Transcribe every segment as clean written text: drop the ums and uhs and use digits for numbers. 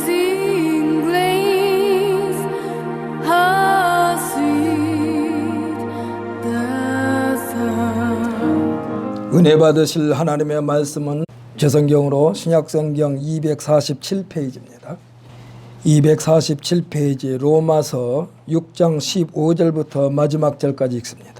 Amazing grace, how sweet the sound. 은혜 받으실 하나님의 말씀은 개성경으로 신약성경 247페이지입니다. 247페이지 로마서 6장 15절부터 마지막 절까지 읽습니다.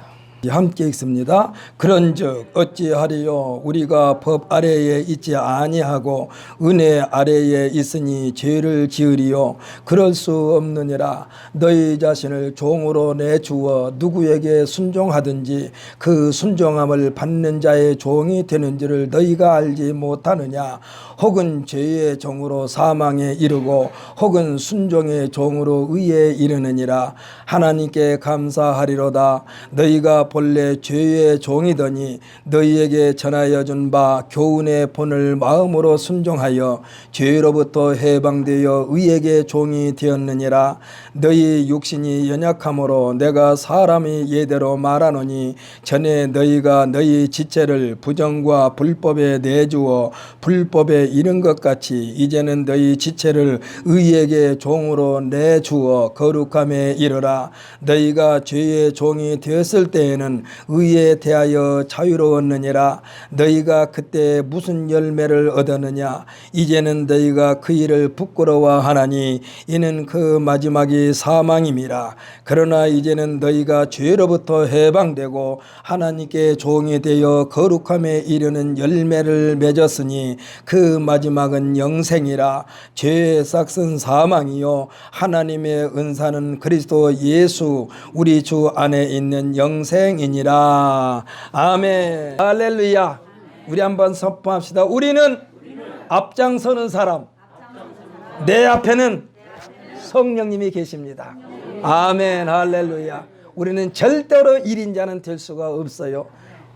함께 읽습니다. 그런즉 어찌하리요 우리가 법 아래에 있지 아니하고 은혜 아래에 있으니 죄를 지으리요 그럴 수 없느니라. 너희 자신을 종으로 내주어 누구에게 순종하든지 그 순종함을 받는 자의 종이 되는지를 너희가 알지 못하느냐. 혹은 죄의 종으로 사망에 이르고 혹은 순종의 종으로 의에 이르느니라. 하나님께 감사하리로다. 너희가 본래 죄의 종이더니 너희에게 전하여 준 바 교훈의 본을 마음으로 순종하여 죄로부터 해방되어 의에게 종이 되었느니라. 너희 육신이 연약함으로 내가 사람이 예대로 말하노니 전에 너희가 너희 지체를 부정과 불법에 내주어 불법에 이른 것 같이 이제는 너희 지체를 의에게 종으로 내주어 거룩함에 이르라. 너희가 죄의 종이 되었을 때에는 의에 대하여 자유로웠느니라. 너희가 그때 무슨 열매를 얻었느냐. 이제는 너희가 그 일을 부끄러워하나니 이는 그 마지막이 사망임이라. 그러나 이제는 너희가 죄로부터 해방되고 하나님께 종이 되어 거룩함에 이르는 열매를 맺었으니 그 마지막은 영생이라. 죄의 싹은 사망이요 하나님의 은사는 그리스도 예수 우리 주 안에 있는 영생이니라. 아멘. 할렐루야. 우리 한번 선포합시다. 우리는 앞장서는 사람, 내 앞에는 성령님이 계십니다. 아멘. 할렐루야. 우리는 절대로 1인자는 될 수가 없어요.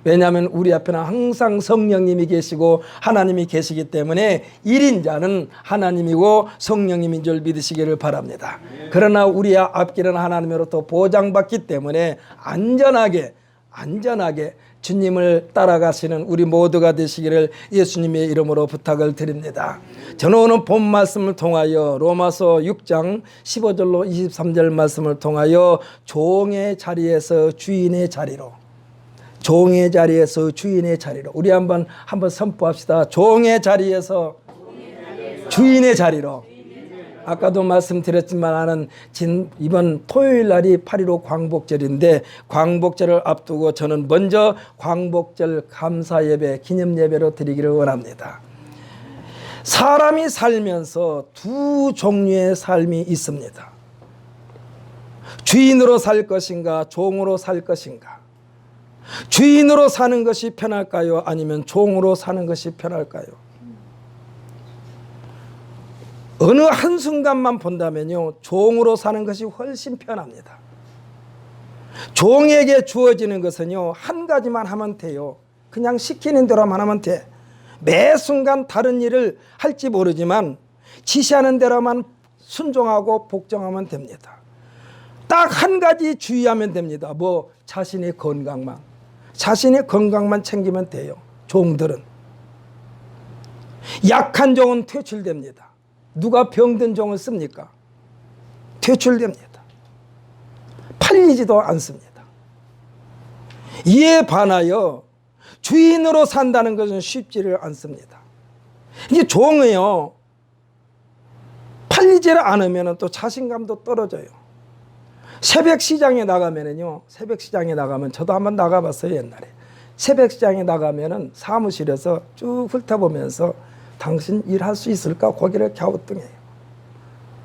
왜냐하면 우리 앞에는 항상 성령님이 계시고 하나님이 계시기 때문에 1인자는 하나님이고 성령님인 줄 믿으시기를 바랍니다. 그러나 우리 앞길은 하나님으로부터 보장받기 때문에 안전하게 주님을 따라가시는 우리 모두가 되시기를 예수님의 이름으로 부탁을 드립니다. 저는 오늘 본 말씀을 통하여 로마서 6장 15절로 23절 말씀을 통하여 종의 자리에서 주인의 자리로, 종의 자리에서 주인의 자리로, 우리 한번 선포합시다. 종의 자리에서 주인의 자리로. 아까도 말씀드렸지만 나는 이번 토요일 날이 8.15 광복절인데 광복절을 앞두고 저는 먼저 광복절 감사예배, 기념예배로 드리기를 원합니다. 사람이 살면서 두 종류의 삶이 있습니다. 주인으로 살 것인가, 종으로 살 것인가. 주인으로 사는 것이 편할까요? 아니면 종으로 사는 것이 편할까요? 어느 한순간만 본다면요, 종으로 사는 것이 훨씬 편합니다. 종에게 주어지는 것은요, 한 가지만 하면 돼요. 그냥 시키는 대로만 하면 돼. 매 순간 다른 일을 할지 모르지만 지시하는 대로만 순종하고 복종하면 됩니다. 딱 한 가지 주의하면 됩니다. 자신의 건강만 챙기면 돼요. 종들은. 약한 종은 퇴출됩니다. 누가 병든 종을 씁니까? 퇴출됩니다. 팔리지도 않습니다. 이에 반하여 주인으로 산다는 것은 쉽지를 않습니다. 이게 종이요, 팔리지를 않으면 또 자신감도 떨어져요. 새벽 시장에 나가면은요, 저도 한번 나가봤어요, 옛날에. 새벽 시장에 나가면은 사무실에서 쭉 훑어보면서 당신 일할 수 있을까? 고개를 갸우뚱해요.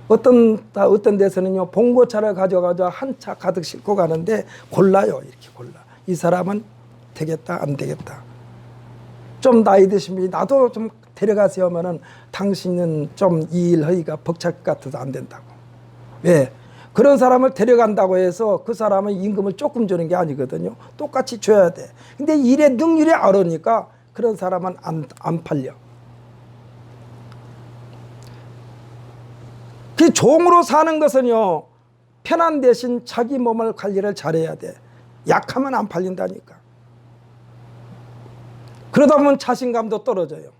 어떤 데서는요, 봉고차를 가져가서 한 차 가득 싣고 가는데 골라요. 이렇게 골라. 이 사람은 되겠다, 안 되겠다. 좀 나이 드신 분이 나도 좀 데려가세요 하면은 당신은 좀 이 일 하기가 벅찰 것 같아서 안 된다고. 왜? 그런 사람을 데려간다고 해서 그 사람은 임금을 조금 주는 게 아니거든요. 똑같이 줘야 돼. 근데 일의 능률이 아르니까 그런 사람은 안 팔려. 그 종으로 사는 것은요, 편한 대신 자기 몸을 관리를 잘해야 돼. 약하면 안 팔린다니까. 그러다 보면 자신감도 떨어져요.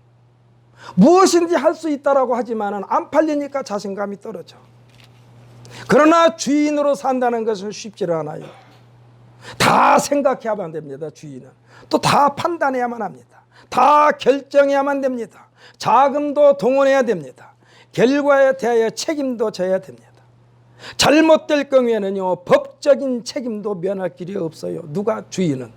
무엇인지 할 수 있다라고 하지만 안 팔리니까 자신감이 떨어져. 그러나 주인으로 산다는 것은 쉽지를 않아요. 다 생각해야만 됩니다. 주인은 또 다 판단해야만 합니다. 다 결정해야만 됩니다. 자금도 동원해야 됩니다. 결과에 대하여 책임도 져야 됩니다. 잘못될 경우에는요, 법적인 책임도 면할 길이 없어요. 누가? 주인은.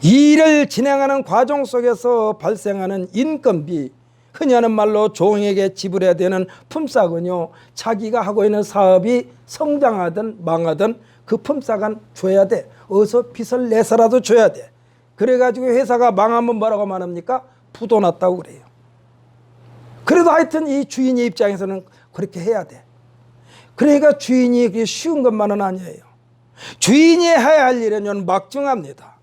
이 일을 진행하는 과정 속에서 발생하는 인건비, 흔히 하는 말로 종에게 지불해야 되는 품삯은요, 자기가 하고 있는 사업이 성장하든 망하든 그 품삯은 줘야 돼. 어서 빚을 내서라도 줘야 돼. 그래가지고 회사가 망하면 뭐라고 말합니까? 부도 났다고 그래요. 그래도 하여튼 이 주인의 입장에서는 그렇게 해야 돼. 그러니까 주인이 쉬운 것만은 아니에요. 주인이 해야 할 일은 막중합니다.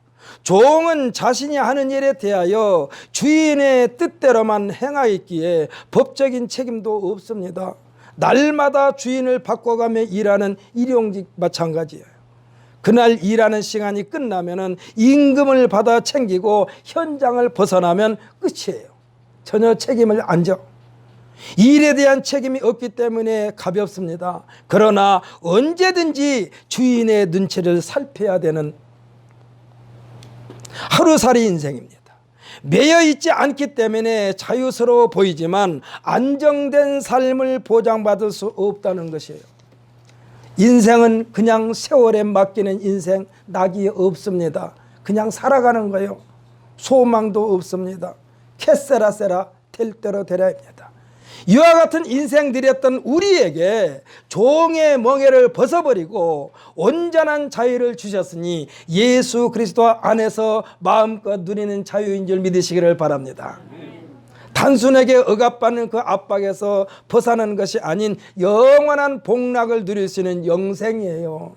종은 자신이 하는 일에 대하여 주인의 뜻대로만 행하였기에 법적인 책임도 없습니다. 날마다 주인을 바꿔가며 일하는 일용직 마찬가지예요. 그날 일하는 시간이 끝나면 임금을 받아 챙기고 현장을 벗어나면 끝이에요. 전혀 책임을 안 져. 일에 대한 책임이 없기 때문에 가볍습니다. 그러나 언제든지 주인의 눈치를 살펴야 되는 하루살이 인생입니다. 매여 있지 않기 때문에 자유스러워 보이지만 안정된 삶을 보장받을 수 없다는 것이에요. 인생은 그냥 세월에 맡기는 인생, 낙이 없습니다. 그냥 살아가는 거예요. 소망도 없습니다. 캐세라세라 될 대로 되라입니다. 이와 같은 인생 들였던 우리에게 종의 멍에를 벗어버리고 온전한 자유를 주셨으니 예수 그리스도 안에서 마음껏 누리는 자유인 줄 믿으시기를 바랍니다. 단순하게 억압받는 그 압박에서 벗어나는 것이 아닌 영원한 복락을 누릴 수 있는 영생이에요.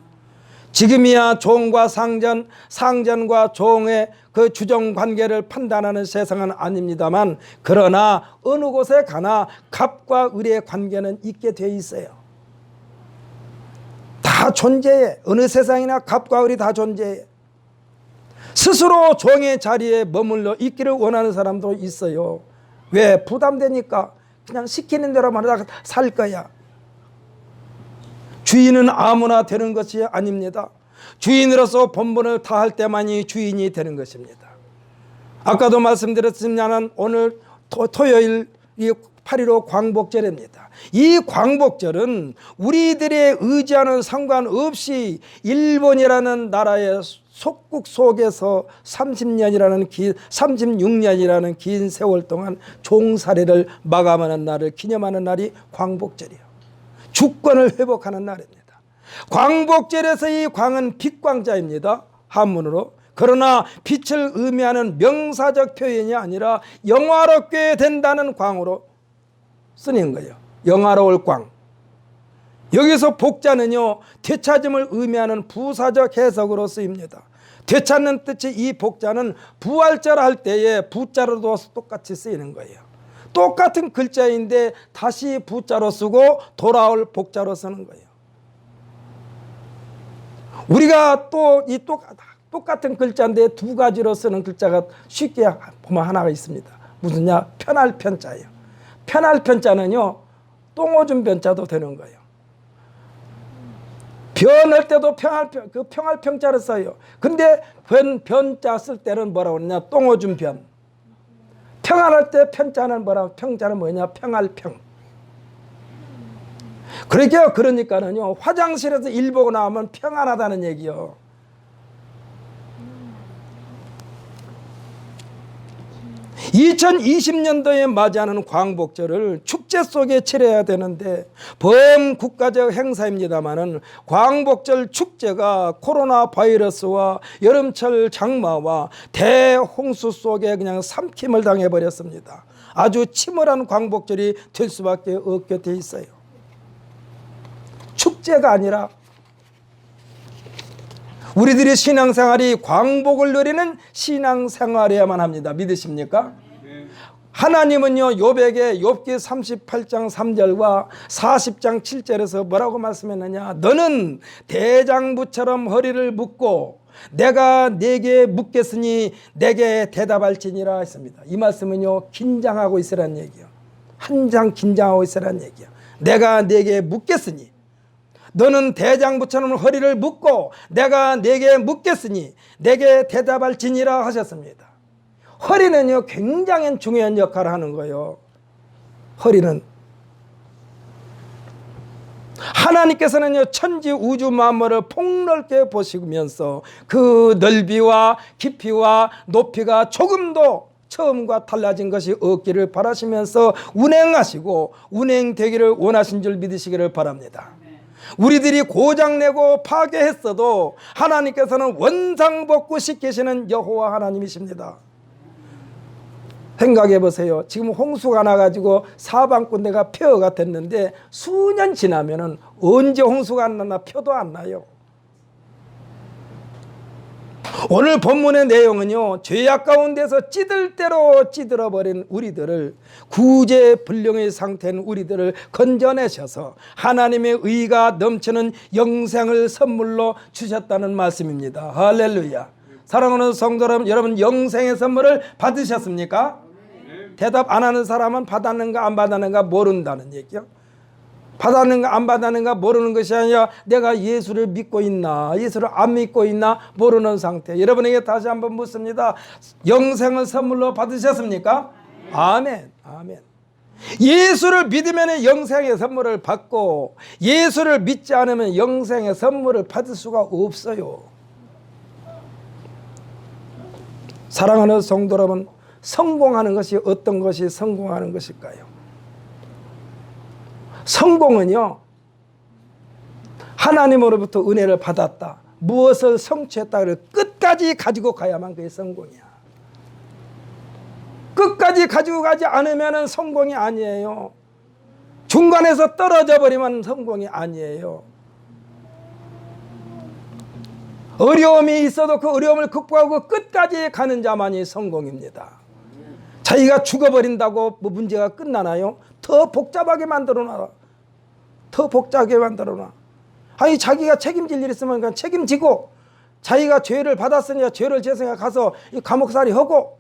지금이야 종과 상전, 상전과 종의 그 주정 관계를 판단하는 세상은 아닙니다만, 그러나 어느 곳에 가나 갑과 을의 관계는 있게 돼 있어요. 다 존재해. 어느 세상이나 갑과 을이 다 존재해. 스스로 종의 자리에 머물러 있기를 원하는 사람도 있어요. 왜? 부담되니까 그냥 시키는 대로만 하다가 살 거야. 주인은 아무나 되는 것이 아닙니다. 주인으로서 본분을 다할 때만이 주인이 되는 것입니다. 아까도 말씀드렸지만 오늘 토요일 8.15 광복절입니다. 이 광복절은 우리들의 의지와는 상관없이 일본이라는 나라의 속국 속에서 36년이라는 긴 세월 동안 종살이를 마감하는 날을 기념하는 날이 광복절이에요. 주권을 회복하는 날입니다. 광복절에서 이 광은 빛광자입니다. 한문으로. 그러나 빛을 의미하는 명사적 표현이 아니라 영화롭게 된다는 광으로 쓰는 거예요. 영화로울 광. 여기서 복자는요, 되찾음을 의미하는 부사적 해석으로 쓰입니다. 되찾는 뜻이 이 복자는 부활절 할 때에 부자로도 똑같이 쓰이는 거예요. 똑같은 글자인데 다시 부자로 쓰고 돌아올 복자로 쓰는 거예요. 우리가 또 이 똑같은 글자인데 두 가지로 쓰는 글자가 쉽게 보면 하나가 있습니다. 무슨냐? 편할 편자예요. 편할 편자는요, 똥오줌 변자도 되는 거예요. 변할 때도 평할 평자를 써요. 근데 변자 쓸 때는 뭐라고 그러냐? 똥오줌 변. 평안할 때 편자는 뭐라고? 평자는 뭐냐? 평할 평. 그러니까는요, 화장실에서 일 보고 나오면 평안하다는 얘기요. (2020년도에) 맞이하는 광복절을 축제 속에 치러야 되는데 범국가적 행사입니다마는 광복절 축제가 코로나 바이러스와 여름철 장마와 대홍수 속에 그냥 삼킴을 당해버렸습니다. 아주 침울한 광복절이 될 수밖에 없게 돼 있어요. 축제가 아니라 우리들의 신앙생활이 광복을 누리는 신앙생활이어야만 합니다. 믿으십니까? 하나님은요, 욥에게 욥기 38장 3절과 40장 7절에서 뭐라고 말씀했느냐? 너는 대장부처럼 허리를 묶고 내가 네게 묻겠으니 내게 대답할지니라 했습니다. 이 말씀은요, 긴장하고 있으라는 얘기요. 한장 긴장하고 있으라는 얘기요. 내가 네게 묻겠으니 너는 대장부처럼 허리를 묶고 내가 네게 묻겠으니 내게 대답할지니라 하셨습니다. 허리는요, 굉장히 중요한 역할을 하는 거예요. 허리는 하나님께서는요, 천지 우주 만물을 폭넓게 보시면서 그 넓이와 깊이와 높이가 조금도 처음과 달라진 것이 없기를 바라시면서 운행하시고 운행되기를 원하신 줄 믿으시기를 바랍니다. 우리들이 고장내고 파괴했어도 하나님께서는 원상복구시키시는 여호와 하나님이십니다. 생각해 보세요. 지금 홍수가 나가지고 사방꾼대가 폐허가 됐는데 수년 지나면은 언제 홍수가 안 나나 표도 안 나요. 오늘 본문의 내용은요, 죄악 가운데서 찌들 대로 찌들어버린 우리들을, 구제불능의 상태인 우리들을 건져내셔서 하나님의 의가 넘치는 영생을 선물로 주셨다는 말씀입니다. 할렐루야. 사랑하는 성도 여러분, 영생의 선물을 받으셨습니까? 대답 안 하는 사람은 받았는가 안 받았는가 모른다는 얘기요. 받았는가 안 받았는가 모르는 것이 아니라 내가 예수를 믿고 있나 예수를 안 믿고 있나 모르는 상태. 여러분에게 다시 한번 묻습니다. 영생을 선물로 받으셨습니까? 아멘. 아멘. 예수를 믿으면 영생의 선물을 받고 예수를 믿지 않으면 영생의 선물을 받을 수가 없어요. 사랑하는 성도 여러분, 성공하는 것이 어떤 것이 성공하는 것일까요? 성공은요, 하나님으로부터 은혜를 받았다, 무엇을 성취했다를 끝까지 가지고 가야만 그게 성공이야. 끝까지 가지고 가지 않으면 성공이 아니에요. 중간에서 떨어져 버리면 성공이 아니에요. 어려움이 있어도 그 어려움을 극복하고 끝까지 가는 자만이 성공입니다. 자기가 죽어버린다고 뭐 문제가 끝나나요? 더 복잡하게 만들어놔. 더 복잡하게 만들어놔. 아니, 자기가 책임질 일 있으면 그냥 책임지고, 자기가 죄를 받았으니까 죄를 지었으니까 가서 이 감옥살이 하고,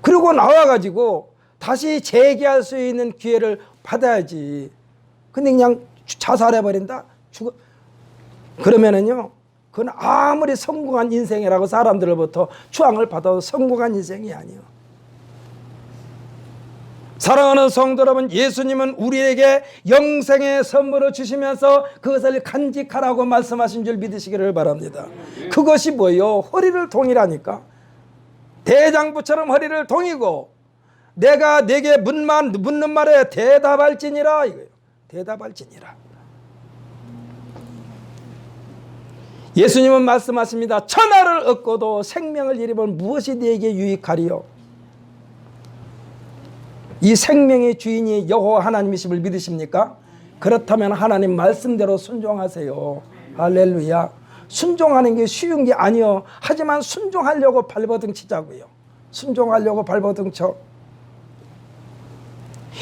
그리고 나와가지고 다시 재기할 수 있는 기회를 받아야지. 근데 그냥 자살해버린다? 그러면은요, 그건 아무리 성공한 인생이라고 사람들로부터 추앙을 받아도 성공한 인생이 아니에요. 사랑하는 성도 여러분, 예수님은 우리에게 영생의 선물을 주시면서 그것을 간직하라고 말씀하신 줄 믿으시기를 바랍니다. 그것이 뭐예요? 허리를 동이라니까. 대장부처럼 허리를 동이고 내가 네게 묻는 말에 대답할지니라 이거예요. 대답할지니라. 예수님은 말씀하십니다. 천하를 얻고도 생명을 잃으면 무엇이 네게 유익하리요? 이 생명의 주인이 여호와 하나님이심을 믿으십니까? 그렇다면 하나님 말씀대로 순종하세요. 할렐루야. 순종하는 게 쉬운 게 아니요. 하지만 순종하려고 발버둥 치자고요. 순종하려고 발버둥 쳐.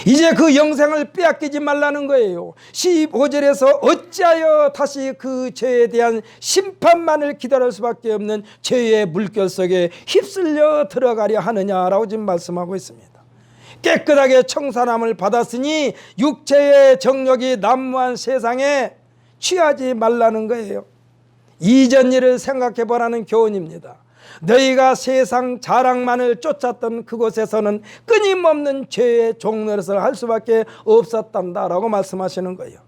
이제 그 영생을 빼앗기지 말라는 거예요. 15절에서 어찌하여 다시 그 죄에 대한 심판만을 기다릴 수밖에 없는 죄의 물결 속에 휩쓸려 들어가려 하느냐라고 지금 말씀하고 있습니다. 깨끗하게 청산함을 받았으니 육체의 정욕이 난무한 세상에 취하지 말라는 거예요. 이전 일을 생각해 보라는 교훈입니다. 너희가 세상 자랑만을 쫓았던 그곳에서는 끊임없는 죄의 종노릇을 할 수밖에 없었단다라고 말씀하시는 거예요.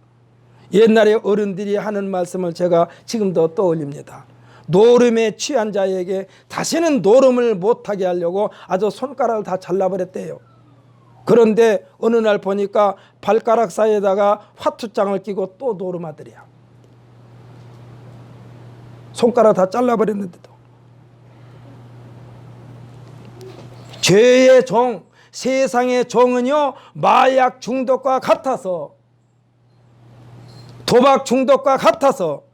옛날에 어른들이 하는 말씀을 제가 지금도 떠올립니다. 노름에 취한 자에게 다시는 노름을 못하게 하려고 아주 손가락을 다 잘라버렸대요. 그런데 어느 날 보니까 발가락 사이에다가 화투장을 끼고 또 노름하더래요. 손가락 다 잘라버렸는데도. 죄의 종, 세상의 종은요, 마약 중독과 같아서, 도박 중독과 같아서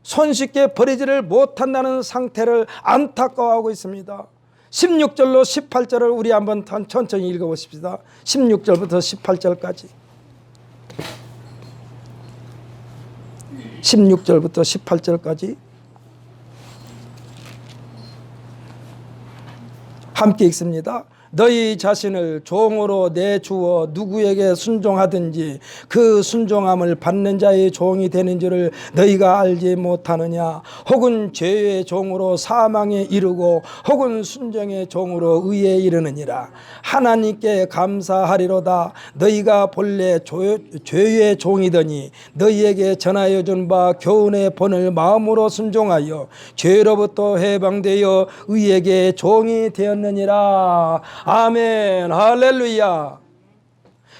손쉽게 버리지를 못한다는 상태를 안타까워하고 있습니다. 16절로 18절을 우리 한번 천천히 읽어보십시다. 16절부터 18절까지. 16절부터 18절까지. 함께 읽습니다. 너희 자신을 종으로 내주어 누구에게 순종하든지 그 순종함을 받는 자의 종이 되는 줄을 너희가 알지 못하느냐. 혹은 죄의 종으로 사망에 이르고 혹은 순종의 종으로 의에 이르느니라. 하나님께 감사하리로다. 너희가 본래 죄의 종이더니 너희에게 전하여 준 바 교훈의 본을 마음으로 순종하여 죄로부터 해방되어 의에게 종이 되었느니라. 아멘. 할렐루야.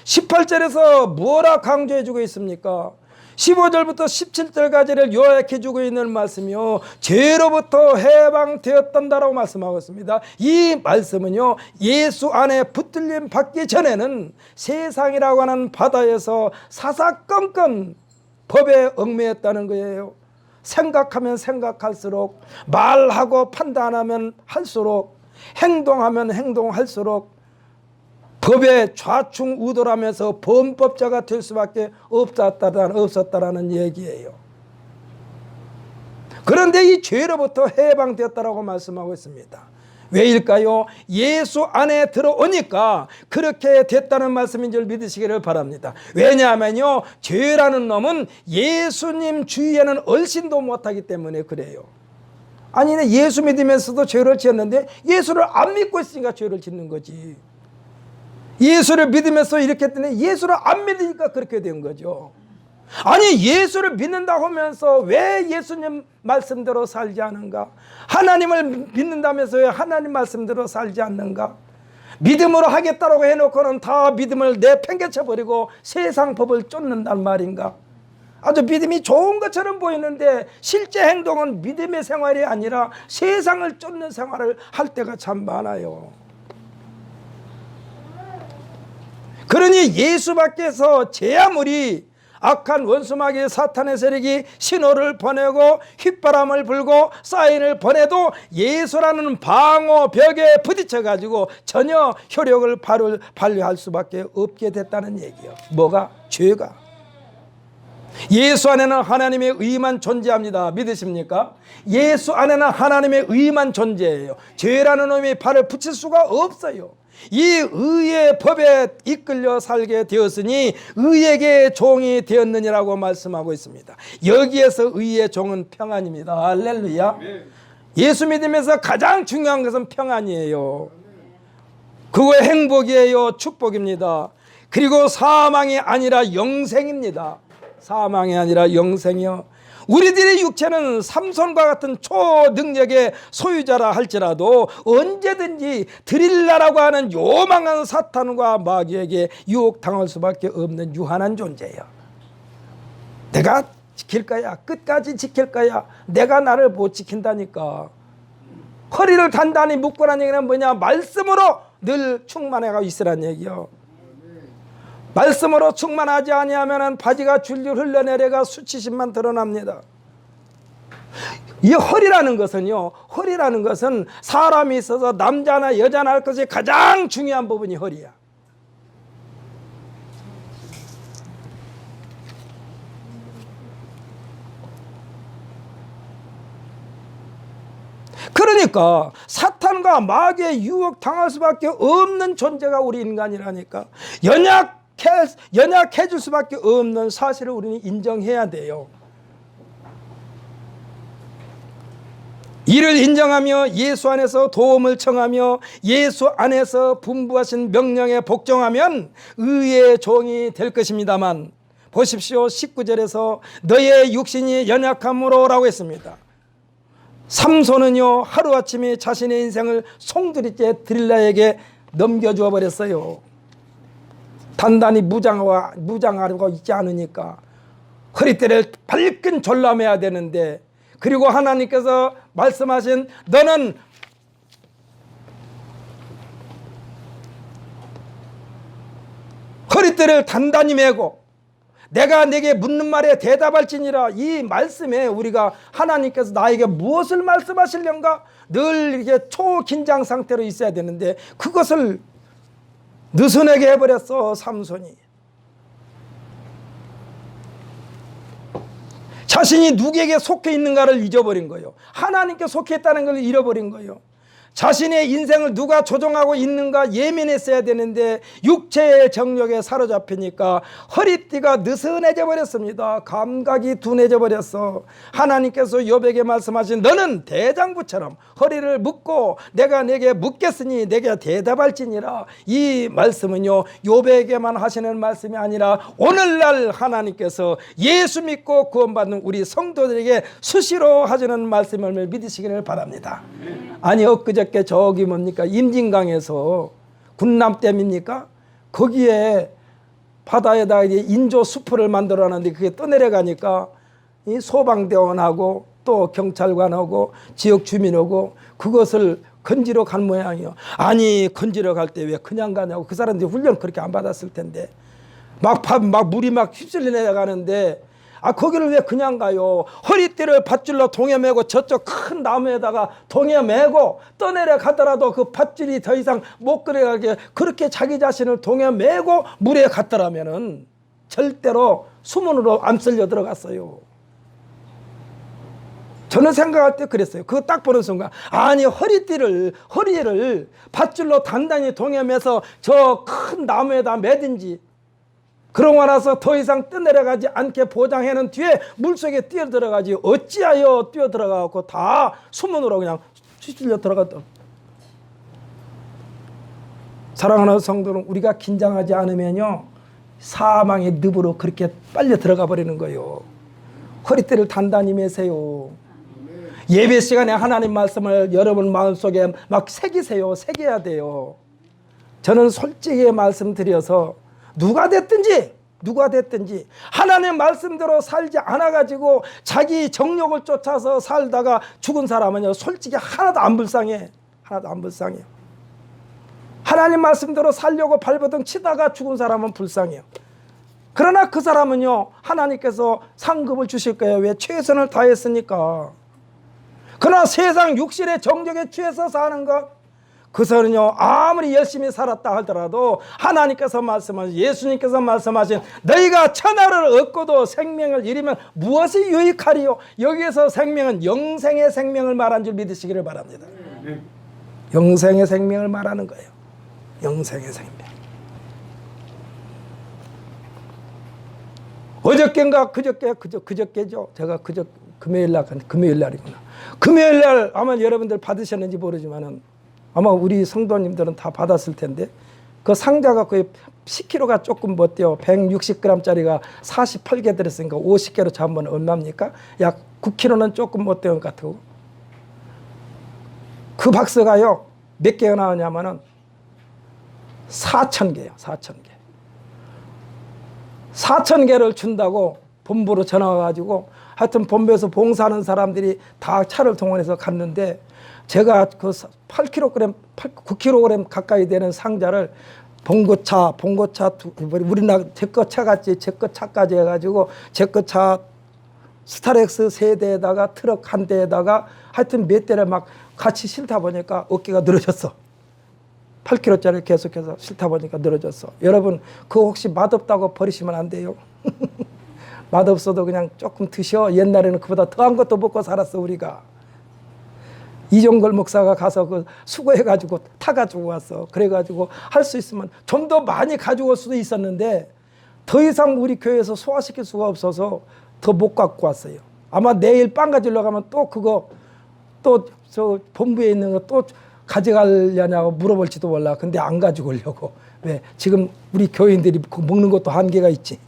18절에서 뭐라 강조해 주고 있습니까? 15절부터 17절까지를 요약해 주고 있는 말씀이요, 죄로부터 해방되었단다라고 말씀하고 있습니다. 이 말씀은요, 예수 안에 붙들림 받기 전에는 세상이라고 하는 바다에서 사사건건 법에 얽매였다는 거예요. 생각하면 생각할수록, 말하고 판단하면 할수록, 행동하면 행동할수록 법에 좌충우돌하면서 범법자가 될 수밖에 없었다라는 얘기예요. 그런데 이 죄로부터 해방되었다라고 말씀하고 있습니다. 왜일까요? 예수 안에 들어오니까 그렇게 됐다는 말씀인 줄 믿으시기를 바랍니다. 왜냐하면요, 죄라는 놈은 예수님 주위에는 얼씬도 못하기 때문에 그래요. 아니, 예수 믿으면서도 죄를 지었는데 예수를 안 믿고 있으니까 죄를 짓는 거지. 예수를 믿으면서 이렇게 했더니 예수를 안 믿으니까 그렇게 된 거죠. 아니, 예수를 믿는다고 하면서 왜 예수님 말씀대로 살지 않은가? 하나님을 믿는다면서 왜 하나님 말씀대로 살지 않는가? 믿음으로 하겠다라고 해놓고는 다 믿음을 내팽개쳐버리고 세상 법을 쫓는단 말인가? 아주 믿음이 좋은 것처럼 보이는데 실제 행동은 믿음의 생활이 아니라 세상을 쫓는 생활을 할 때가 참 많아요. 그러니 예수 밖에서 제 아무리 악한 원수마귀 사탄의 세력이 신호를 보내고 휘바람을 불고 사인을 보내도 예수라는 방어벽에 부딪혀 가지고 전혀 효력을 발휘할 수밖에 없게 됐다는 얘기예요. 뭐가? 죄가. 예수 안에는 하나님의 의만 존재합니다. 믿으십니까? 예수 안에는 하나님의 의만 존재해요. 죄라는 놈이 발을 붙일 수가 없어요. 이 의의 법에 이끌려 살게 되었으니 의에게 종이 되었느니라고 말씀하고 있습니다. 여기에서 의의 종은 평안입니다. 할렐루야. 예수 믿으면서 가장 중요한 것은 평안이에요. 그거의 행복이에요. 축복입니다. 그리고 사망이 아니라 영생입니다. 사망이 아니라 영생이요. 우리들의 육체는 삼손과 같은 초능력의 소유자라 할지라도 언제든지 드릴라라고 하는 요망한 사탄과 마귀에게 유혹당할 수밖에 없는 유한한 존재예요. 내가 지킬 거야. 끝까지 지킬 거야. 내가 나를 못 지킨다니까. 허리를 단단히 묶으라는 얘기는 뭐냐? 말씀으로 늘 충만해가고 있으란 얘기요. 말씀으로 충만하지 아니하면 바지가 줄줄 흘러내려가 수치심만 드러납니다. 이 허리라는 것은요, 허리라는 것은 사람이 있어서 남자나 여자나 할 것이 가장 중요한 부분이 허리야. 그러니까 사탄과 마귀의 유혹 당할 수밖에 없는 존재가 우리 인간이라니까. 연약해질 수밖에 없는 사실을 우리는 인정해야 돼요. 이를 인정하며 예수 안에서 도움을 청하며 예수 안에서 분부하신 명령에 복종하면 의의 종이 될 것입니다만, 보십시오. 19절에서 너의 육신이 연약함으로 라고 했습니다. 삼손은요, 하루아침에 자신의 인생을 송두리째 드릴라에게 넘겨주어 버렸어요. 단단히 무장하고 있지 않으니까 허리띠를 발끈 졸라매야 되는데, 그리고 하나님께서 말씀하신 너는 허리띠를 단단히 매고 내가 네게 묻는 말에 대답할지니라. 이 말씀에 우리가 하나님께서 나에게 무엇을 말씀하시려는가 늘 이렇게 초긴장 상태로 있어야 되는데 그것을 느슨하게 해버렸어, 삼손이. 자신이 누구에게 속해 있는가를 잊어버린 거예요. 하나님께 속해 있다는 걸 잃어버린 거예요. 자신의 인생을 누가 조종하고 있는가 예민했어야 되는데 육체의 정욕에 사로잡히니까 허리띠가 느슨해져 버렸습니다. 감각이 둔해져 버렸어. 하나님께서 욥에게 말씀하신 너는 대장부처럼 허리를 묶고 내가 내게 묻겠으니 내게 대답할지니라. 이 말씀은요 욥에게만 하시는 말씀이 아니라 오늘날 하나님께서 예수 믿고 구원받는 우리 성도들에게 수시로 하시는 말씀을 믿으시기를 바랍니다. 아니 엊그저께 저기 뭡니까 임진강에서 군남댐입니까? 거기에 바다에다 인조 수풀을 만들어놨는데 그게 떠내려가니까 이 소방대원하고 또 경찰관하고 지역 주민하고 그것을 건지러 간 모양이요. 아니 건지러 갈 때 왜 그냥 가냐고. 그 사람들이 훈련 그렇게 안 받았을 텐데 막 물이 막 휩쓸려 내려가는데 거기를 왜 그냥 가요? 허리띠를 밧줄로 동여 매고 저쪽 큰 나무에다가 동여 매고 떠내려 가더라도 그 밧줄이 더 이상 못 끌어가게 그렇게 자기 자신을 동여 매고 물에 갔더라면은 절대로 수문으로 안 쓸려 들어갔어요. 저는 생각할 때 그랬어요. 그거 딱 보는 순간 아니 허리를 밧줄로 단단히 동여 매서 저 큰 나무에다 매든지 그러고 나서 더 이상 떠내려가지 않게 보장해놓은 뒤에 물속에 뛰어들어가지 어찌하여 뛰어들어가고 다 수문으로 그냥 휘둘려 들어갔다. 사랑하는 성도는 우리가 긴장하지 않으면요 사망의 늪으로 그렇게 빨리 들어가 버리는 거예요. 허리띠를 단단히 매세요. 예배 시간에 하나님 말씀을 여러분 마음속에 막 새기세요. 새겨야 돼요. 저는 솔직히 말씀드려서 누가 됐든지 하나님 말씀대로 살지 않아가지고 자기 정욕을 쫓아서 살다가 죽은 사람은요 솔직히 하나도 안 불쌍해. 하나도 안 불쌍해요. 하나님 말씀대로 살려고 발버둥 치다가 죽은 사람은 불쌍해요. 그러나 그 사람은요 하나님께서 상급을 주실 거예요. 왜? 최선을 다했으니까. 그러나 세상 육신의 정욕에 취해서 사는 것 그것은요 아무리 열심히 살았다 하더라도 하나님께서 말씀하신 예수님께서 말씀하신 너희가 천하를 얻고도 생명을 잃으면 무엇이 유익하리요? 여기에서 생명은 영생의 생명을 말한 줄 믿으시기를 바랍니다. 영생의 생명을 말하는 거예요. 영생의 생명. 어저께인가 그저께죠. 제가 금요일 날이구나. 금요일 날 아마 여러분들 받으셨는지 모르지만은 아마 우리 성도님들은 다 받았을 텐데 그 상자가 거의 10kg가 조금 못 돼요. 160g짜리가 48개 들었으니까 50개로 잡으면 얼마입니까? 약 9kg는 조금 못 되는 것 같고 그 박스가요 몇 개가 나오냐면은 4,000개예요. 4,000개. 4,000개를 준다고 본부로 전화 와가지고 하여튼 본부에서 봉사하는 사람들이 다 차를 동원해서 갔는데 제가 그 9kg 가까이 되는 상자를 봉고차 우리나라 제거 차같이 제거 차까지 해가지고 제거 차 스타렉스 3대에다가 트럭 1대에다가 하여튼 몇 대를 막 같이 싣다 보니까 어깨가 늘어졌어. 8kg짜리 계속해서 싣다 보니까 늘어졌어. 여러분 그거 혹시 맛없다고 버리시면 안 돼요. 맛없어도 그냥 조금 드셔. 옛날에는 그보다 더한 것도 먹고 살았어 우리가. 이종걸 목사가 가서 그 수고해가지고 타가지고 왔어. 그래가지고 할 수 있으면 좀 더 많이 가지고 올 수도 있었는데 더 이상 우리 교회에서 소화시킬 수가 없어서 더 못 갖고 왔어요. 아마 내일 빵 가지러 가면 또 그거 또 저 본부에 있는 거 또 가져가려냐고 물어볼지도 몰라. 근데 안 가지고 오려고. 왜? 지금 우리 교인들이 먹는 것도 한계가 있지.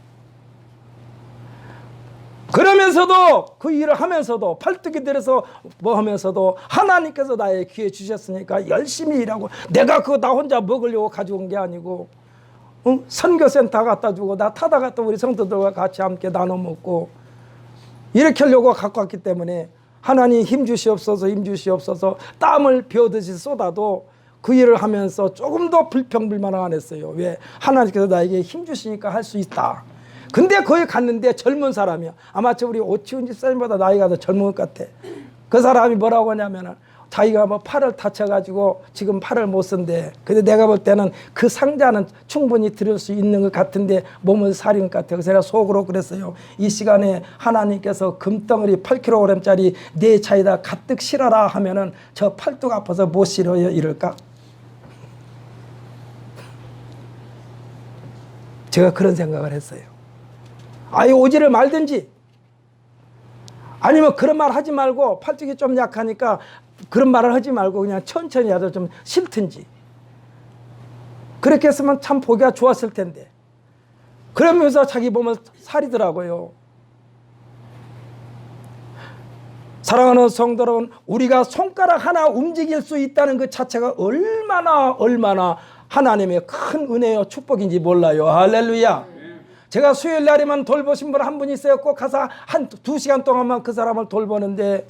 그러면서도 그 일을 하면서도 팔뚝이 들여서 뭐 하면서도 하나님께서 나의 기회 주셨으니까 열심히 일하고 내가 그거 나 혼자 먹으려고 가지고 온 게 아니고 선교센터 갖다 주고 나 타다가 또 우리 성도들과 같이 함께 나눠 먹고 이렇게 하려고 갖고 왔기 때문에 하나님 힘 주시옵소서 땀을 비오듯이 쏟아도 그 일을 하면서 조금 더 불평불만 안 했어요. 왜? 하나님께서 나에게 힘 주시니까 할 수 있다. 근데 거기 갔는데 젊은 사람이야. 아마 우리 오치훈 집사님보다 나이가 더 젊은 것 같아. 그 사람이 뭐라고 하냐면은 자기가 뭐 팔을 다쳐가지고 지금 팔을 못 쓴대. 근데 내가 볼 때는 그 상자는 충분히 들을 수 있는 것 같은데 몸을 사린 것 같아요. 그래서 제가 속으로 그랬어요. 이 시간에 하나님께서 금덩어리 8kg짜리 내 차에다 가득 실어라 하면은 저 팔뚝 아파서 못 실어요 이럴까? 제가 그런 생각을 했어요. 아예 오지를 말든지 아니면 그런 말 하지 말고 팔뚝이 좀 약하니까 그런 말을 하지 말고 그냥 천천히라도 좀 싫든지 그렇게 했으면 참 보기가 좋았을 텐데 그러면서 자기 몸을 사리더라고요. 사랑하는 성도 여러분, 우리가 손가락 하나 움직일 수 있다는 그 자체가 얼마나 하나님의 큰 은혜요 축복인지 몰라요. 할렐루야. 제가 수요일 날이면 돌보신 분 한 분 있어요. 꼭 가서 한 2시간 동안만 그 사람을 돌보는데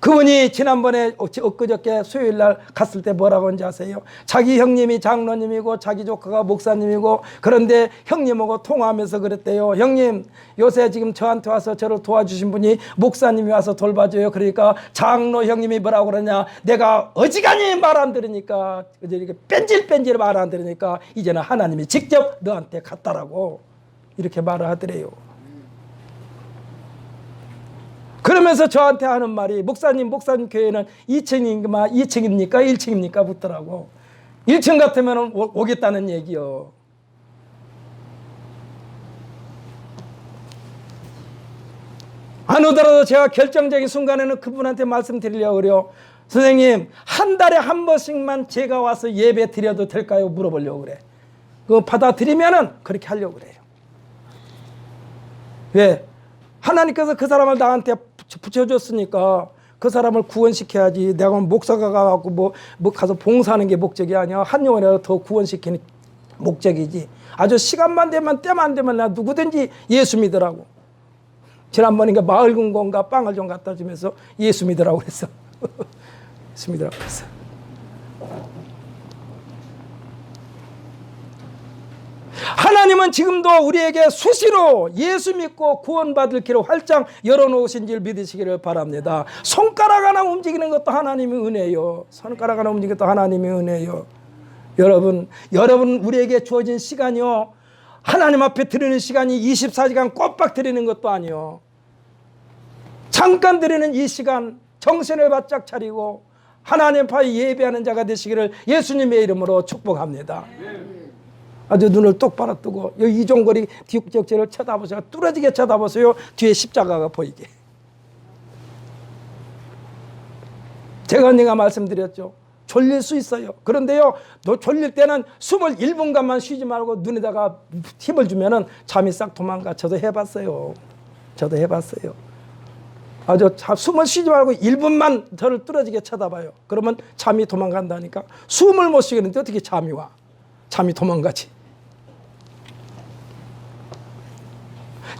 그분이 지난번에 엊그저께 수요일 날 갔을 때 뭐라고 하는지 아세요? 자기 형님이 장로님이고 자기 조카가 목사님이고 그런데 형님하고 통화하면서 그랬대요. 형님, 요새 지금 저한테 와서 저를 도와주신 분이 목사님이 와서 돌봐줘요. 그러니까 장로 형님이 뭐라고 그러냐, 내가 어지간히 말 안 들으니까 이렇게 뺀질뺀질 말 안 들으니까 이제는 하나님이 직접 너한테 갔다라고 이렇게 말을 하더래요. 그러면서 저한테 하는 말이 목사님 교회는 2층입니까 1층입니까 붙더라고. 1층 같으면 오겠다는 얘기요. 안 오더라도 제가 결정적인 순간에는 그분한테 말씀드리려고 그래요. 선생님, 한 달에 한 번씩만 제가 와서 예배 드려도 될까요? 물어보려고 그래. 그거 받아들이면은 그렇게 하려고 그래요. 왜? 하나님께서 그 사람을 나한테 붙여줬으니까 그 사람을 구원시켜야지. 내가 목사가 가갖고 뭐 가서 봉사하는 게 목적이 아니야. 한 영혼이라도 더 구원시키는 목적이지. 아주 시간만 되면 때만 되면 나 누구든지 예수 믿으라고. 지난번인가 마을 금고인가 빵을 좀 갖다 주면서 예수 믿으라고 그랬어. 예수 믿으라고 그랬어. 하나님은 지금도 우리에게 수시로 예수 믿고 구원받을 길을 활짝 열어놓으신 줄 믿으시기를 바랍니다. 손가락 하나 움직이는 것도 하나님의 은혜요. 손가락 하나 움직이는 것도 하나님의 은혜요. 여러분 우리에게 주어진 시간이요, 하나님 앞에 드리는 시간이 24시간 꼬박 드리는 것도 아니요, 잠깐 드리는 이 시간 정신을 바짝 차리고 하나님 앞에 예배하는 자가 되시기를 예수님의 이름으로 축복합니다. 아주 눈을 똑바로 뜨고 여기 이종거리 뒤국적지를 쳐다보세요. 뚫어지게 쳐다보세요. 뒤에 십자가가 보이게. 제가 언젠가 말씀드렸죠. 졸릴 수 있어요. 그런데요, 너 졸릴 때는 숨을 1분간만 쉬지 말고 눈에다가 힘을 주면은 잠이 싹 도망가. 저도 해봤어요. 아주 숨을 쉬지 말고 1분만 저를 뚫어지게 쳐다봐요. 그러면 잠이 도망간다니까. 숨을 못 쉬겠는데 어떻게 잠이 와? 잠이 도망가지.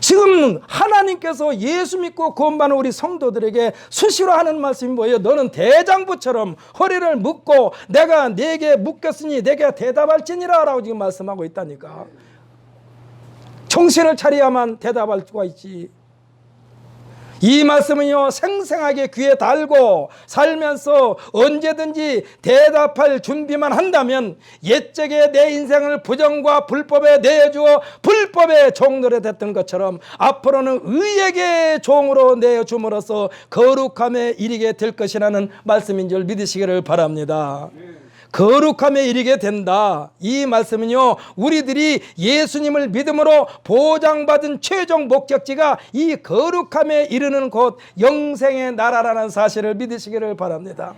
지금 하나님께서 예수 믿고 구원받는 우리 성도들에게 수시로 하는 말씀이 뭐예요? 너는 대장부처럼 허리를 묶고 내가 네게 묶였으니 내게 대답할지니라 라고 지금 말씀하고 있다니까. 정신을 차려야만 대답할 수가 있지. 이 말씀은요, 생생하게 귀에 달고 살면서 언제든지 대답할 준비만 한다면 옛적에 내 인생을 부정과 불법에 내주어 불법의 종노릇 됐던 것처럼 앞으로는 의에게 종으로 내어줌으로써 거룩함에 이르게 될 것이라는 말씀인 줄 믿으시기를 바랍니다. 거룩함에 이르게 된다. 이 말씀은요, 우리들이 예수님을 믿음으로 보장받은 최종 목적지가 이 거룩함에 이르는 곳 영생의 나라라는 사실을 믿으시기를 바랍니다.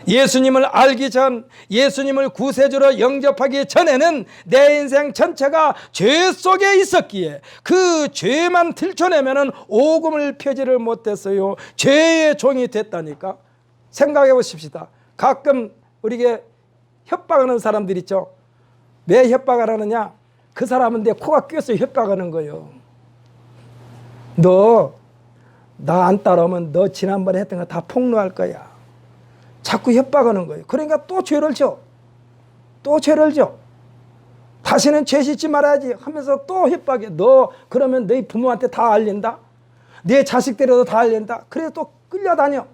예수님을 알기 전, 예수님을 구세주로 영접하기 전에는 내 인생 전체가 죄 속에 있었기에 그 죄만 들춰내면은 오금을 펴지를 못했어요. 죄의 종이 됐다니까. 생각해 보십시다. 가끔 우리에게 협박하는 사람들 있죠. 왜 협박을 하느냐? 그 사람은 내 코가 껴서 협박하는 거예요. 너 나 안 따라오면 너 지난번에 했던 거 다 폭로할 거야. 자꾸 협박하는 거예요. 그러니까 또 죄를 져. 다시는 죄 짓지 말아야지 하면서 또 협박해. 너 그러면 너희 부모한테 다 알린다. 내 자식들에도 다 알린다. 그래서 또 끌려다녀.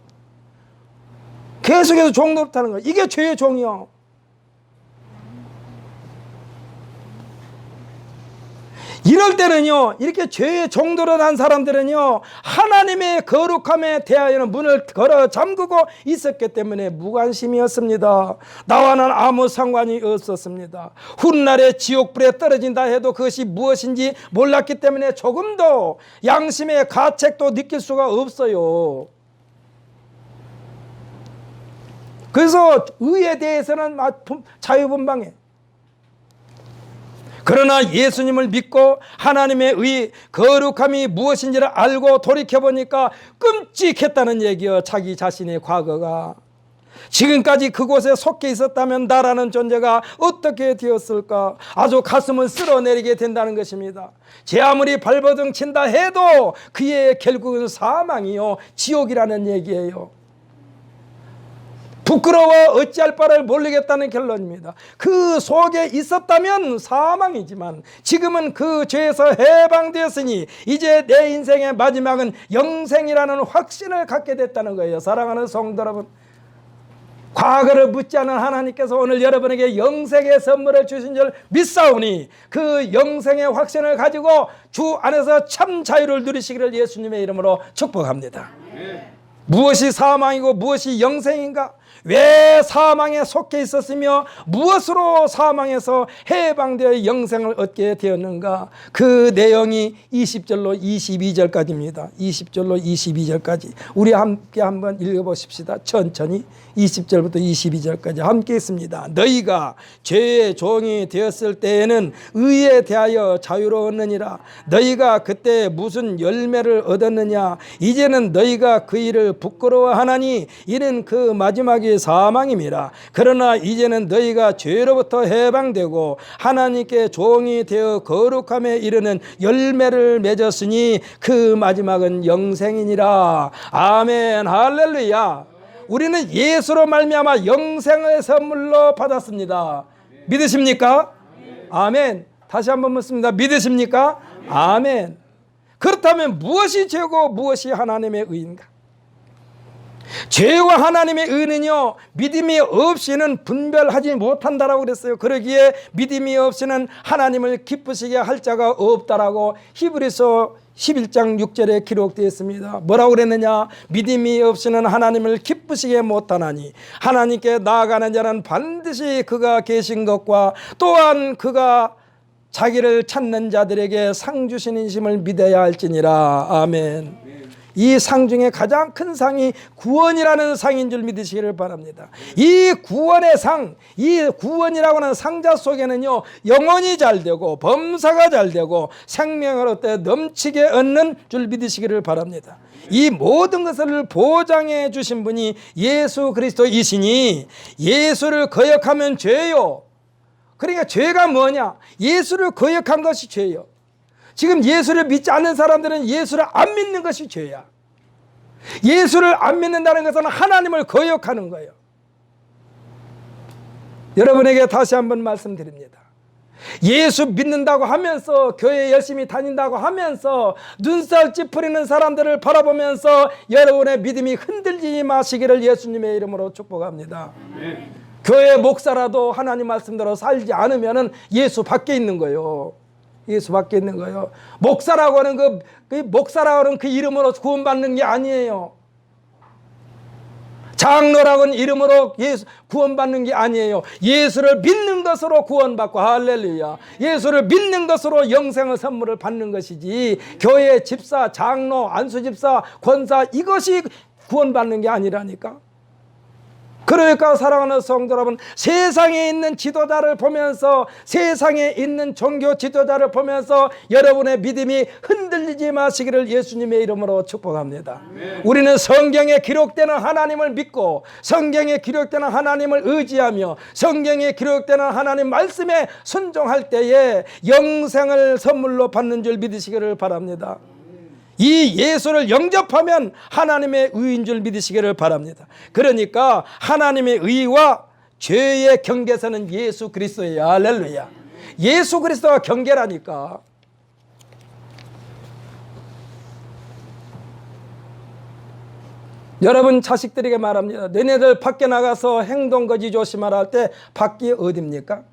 계속해서 종 노릇하는 거예요. 이게 죄의 종이요. 이럴 때는요, 이렇게 죄의 종도로 난 사람들은요, 하나님의 거룩함에 대하여는 문을 걸어 잠그고 있었기 때문에 무관심이었습니다. 나와는 아무 상관이 없었습니다. 훗날에 지옥불에 떨어진다 해도 그것이 무엇인지 몰랐기 때문에 조금도 양심의 가책도 느낄 수가 없어요. 그래서 의에 대해서는 자유분방해. 그러나 예수님을 믿고 하나님의 의 거룩함이 무엇인지를 알고 돌이켜보니까 끔찍했다는 얘기요. 자기 자신의 과거가 지금까지 그곳에 속해 있었다면 나라는 존재가 어떻게 되었을까. 아주 가슴을 쓸어내리게 된다는 것입니다. 제 아무리 발버둥 친다 해도 그의 결국은 사망이요, 지옥이라는 얘기예요. 부끄러워 어찌할 바를 모르겠다는 결론입니다. 그 속에 있었다면 사망이지만 지금은 그 죄에서 해방되었으니 이제 내 인생의 마지막은 영생이라는 확신을 갖게 됐다는 거예요. 사랑하는 성도 여러분, 과거를 묻지 않은 하나님께서 오늘 여러분에게 영생의 선물을 주신 줄 믿사오니 그 영생의 확신을 가지고 주 안에서 참 자유를 누리시기를 예수님의 이름으로 축복합니다. 무엇이 사망이고 무엇이 영생인가? 왜 사망에 속해 있었으며 무엇으로 사망에서 해방되어 영생을 얻게 되었는가? 그 내용이 20절로 22절까지입니다. 20절로 22절까지 우리 함께 한번 읽어보십시다. 천천히 20절부터 22절까지 함께 있습니다. 너희가 죄의 종이 되었을 때에는 의에 대하여 자유로웠느니라. 너희가 그때 무슨 열매를 얻었느냐? 이제는 너희가 그 일을 부끄러워하나니 이는 그 마지막이 사망임이라. 그러나 이제는 너희가 죄로부터 해방되고 하나님께 종이 되어 거룩함에 이르는 열매를 맺었으니 그 마지막은 영생이니라. 아멘. 할렐루야. 우리는 예수로 말미암아 영생을 선물로 받았습니다. 믿으십니까? 아멘. 다시 한번 묻습니다. 믿으십니까? 아멘. 그렇다면 무엇이 죄고 무엇이 하나님의 의인가? 죄와 하나님의 의는요, 믿음이 없이는 분별하지 못한다라고 그랬어요. 그러기에 믿음이 없이는 하나님을 기쁘시게 할 자가 없다라고 히브리서 11장 6절에 기록되어 있습니다. 뭐라고 그랬느냐? 믿음이 없이는 하나님을 기쁘시게 못하나니 하나님께 나아가는 자는 반드시 그가 계신 것과 또한 그가 자기를 찾는 자들에게 상 주시는 심을 믿어야 할지니라. 아멘. 이 상 중에 가장 큰 상이 구원이라는 상인 줄 믿으시기를 바랍니다. 이 구원의 상, 이 구원이라고 하는 상자 속에는요, 영혼이 잘 되고 범사가 잘 되고 생명을 얻되 넘치게 얻는 줄 믿으시기를 바랍니다. 이 모든 것을 보장해 주신 분이 예수 그리스도이시니 예수를 거역하면 죄요. 그러니까 죄가 뭐냐? 예수를 거역한 것이 죄요. 지금 예수를 믿지 않는 사람들은 예수를 안 믿는 것이 죄야. 예수를 안 믿는다는 것은 하나님을 거역하는 거예요. 여러분에게 다시 한번 말씀드립니다. 예수 믿는다고 하면서 교회 열심히 다닌다고 하면서 눈살 찌푸리는 사람들을 바라보면서 여러분의 믿음이 흔들리지 마시기를 예수님의 이름으로 축복합니다. 교회 목사라도 하나님 말씀대로 살지 않으면 예수 밖에 있는 거예요. 예수 밖에 있는 거예요. 목사라고 하는 목사라고 하는 그 이름으로 구원받는 게 아니에요. 장로라고 하는 이름으로 구원받는 게 아니에요. 예수를 믿는 것으로 구원받고, 할렐루야. 예수를 믿는 것으로 영생의 선물을 받는 것이지 교회 집사, 장로, 안수집사, 권사 이것이 구원받는 게 아니라니까. 그러니까 사랑하는 성도 여러분, 세상에 있는 지도자를 보면서, 세상에 있는 종교 지도자를 보면서 여러분의 믿음이 흔들리지 마시기를 예수님의 이름으로 축복합니다. 우리는 성경에 기록되는 하나님을 믿고 성경에 기록되는 하나님을 의지하며 성경에 기록되는 하나님 말씀에 순종할 때에 영생을 선물로 받는 줄 믿으시기를 바랍니다. 이 예수를 영접하면 하나님의 의인 줄 믿으시기를 바랍니다. 그러니까 하나님의 의와 죄의 경계선은 예수 그리스도예요. 할렐루야. 예수 그리스도가 경계라니까. 여러분 자식들에게 말합니다. 너네들 밖에 나가서 행동거지 조심하라 할 때 밖이 어디입니까?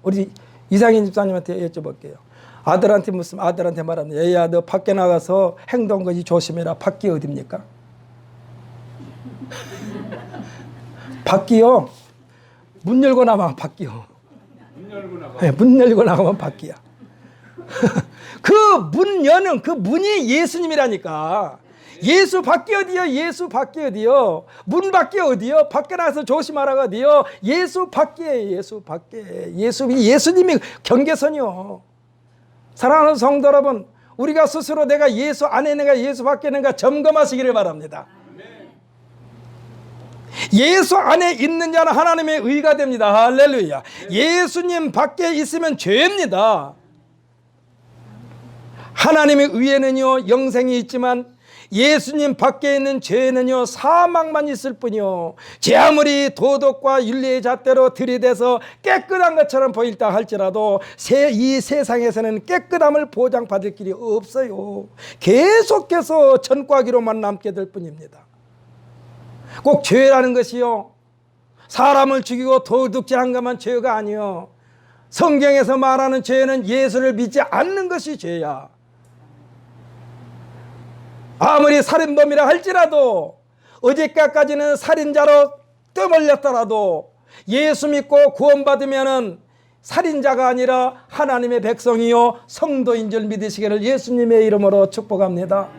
우리 이상인 집사님한테 여쭤볼게요. 아들한테 무슨 아들한테 말합니다. 얘야 너 밖에 나가서 행동거지 조심해라. 밖이 어디입니까? 밖이요. 문 열고 나가면 밖이요. 문 열고 나가면 밖이야. 그 문 여는 그 문이 예수님이라니까. 예수 밖이 어디요? 예수 밖이 어디요? 문 밖이 어디요? 밖에 나가서 조심하라가 어디요? 예수 밖에, 예수 밖에. 예수님이 경계선이요. 사랑하는 성도 여러분, 우리가 스스로 내가 예수 안에 있는가 예수 밖에 있는가 점검하시기를 바랍니다. 예수 안에 있는 자는 하나님의 의가 됩니다. 할렐루야. 예수님 밖에 있으면 죄입니다. 하나님의 의에는요 영생이 있지만 예수님 밖에 있는 죄에는요 사망만 있을 뿐이요. 제 아무리 도덕과 윤리의 잣대로 들이대서 깨끗한 것처럼 보일다 할지라도 이 세상에서는 깨끗함을 보장받을 길이 없어요. 계속해서 전과기로만 남게 될 뿐입니다. 꼭 죄라는 것이요 사람을 죽이고 도둑질한 것만 죄가 아니요. 성경에서 말하는 죄는 예수를 믿지 않는 것이 죄야. 아무리 살인범이라 할지라도 어제까지는 살인자로 떠벌렸더라도 예수 믿고 구원받으면은 살인자가 아니라 하나님의 백성이요 성도인 줄 믿으시기를 예수님의 이름으로 축복합니다.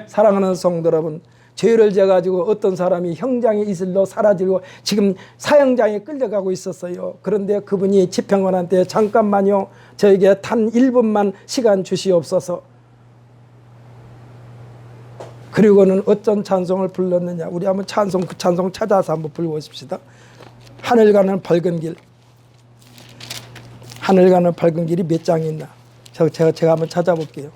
사랑하는 성도 여러분, 죄를 져가지고 어떤 사람이 형장의 이슬로 사라지고 지금 사형장에 끌려가고 있었어요. 그런데 그분이 집행관한테 잠깐만요 저에게 단 1분만 시간 주시옵소서. 그리고는 어떤 찬송을 불렀느냐. 우리 한번 그 찬송 찾아서 한번 불러보십시다. 하늘 가는 밝은 길. 하늘 가는 밝은 길이 몇 장이 있나. 제가 한번 찾아볼게요.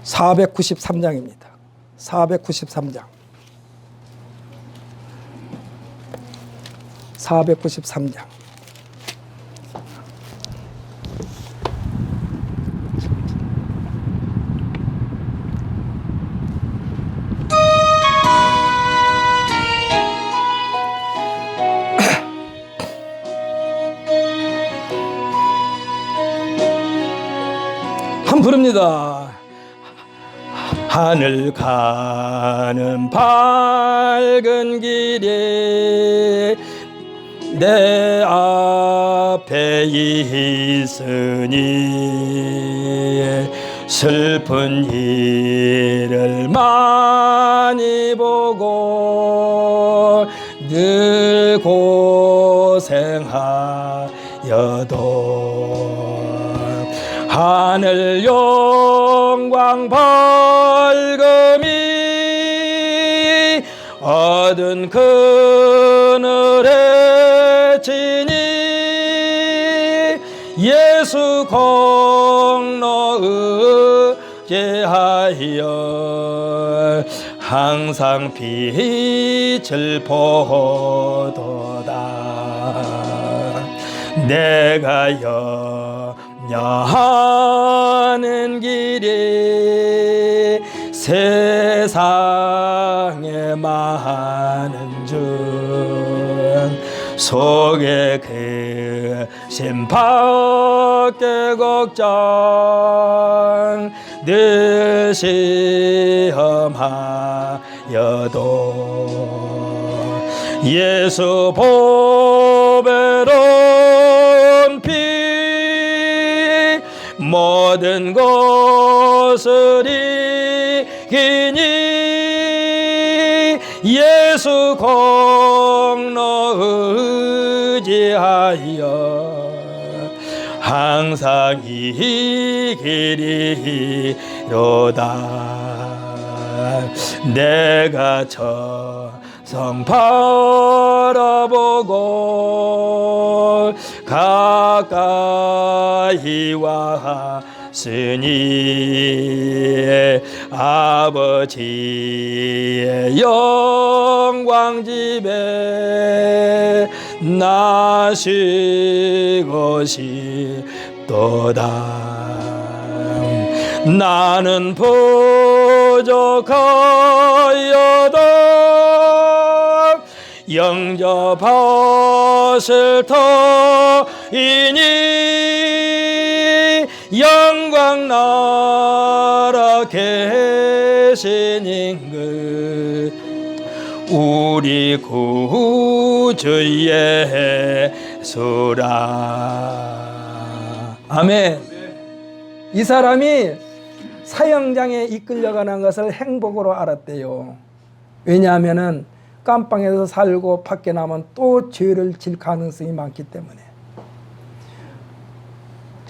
(493장입니다) 493장. 493장. 한 부릅니다. 하늘 가는 밝은 길에 내 앞에 있으니 슬픈 일을 많이 보고 늘 고생하여도 하늘 영광 밝음이 어두운 그늘에 지니 예수 공로 의지하여 항상 빛을 보도다. 내가 염려하는 길이 세상에 많은 중 속에 근심 밖에 걱정 늘 시험하여도 예수 보배로운 피 모든 것을 이기니 예수 공로 의지하여 항상 이기리로다. 내가 성 바라보고 가까이 왔으니 아버지의 영광 집에 나 쉬고 싶네. 없도다. 나는 부족하여도 영접하실 터이니 영광 나라 계신 인글 우리 구주 예수라. 아멘. 이 사람이 사형장에 이끌려가는 것을 행복으로 알았대요. 왜냐하면은 깜빵에서 살고 밖에 나면 또 죄를 질 가능성이 많기 때문에.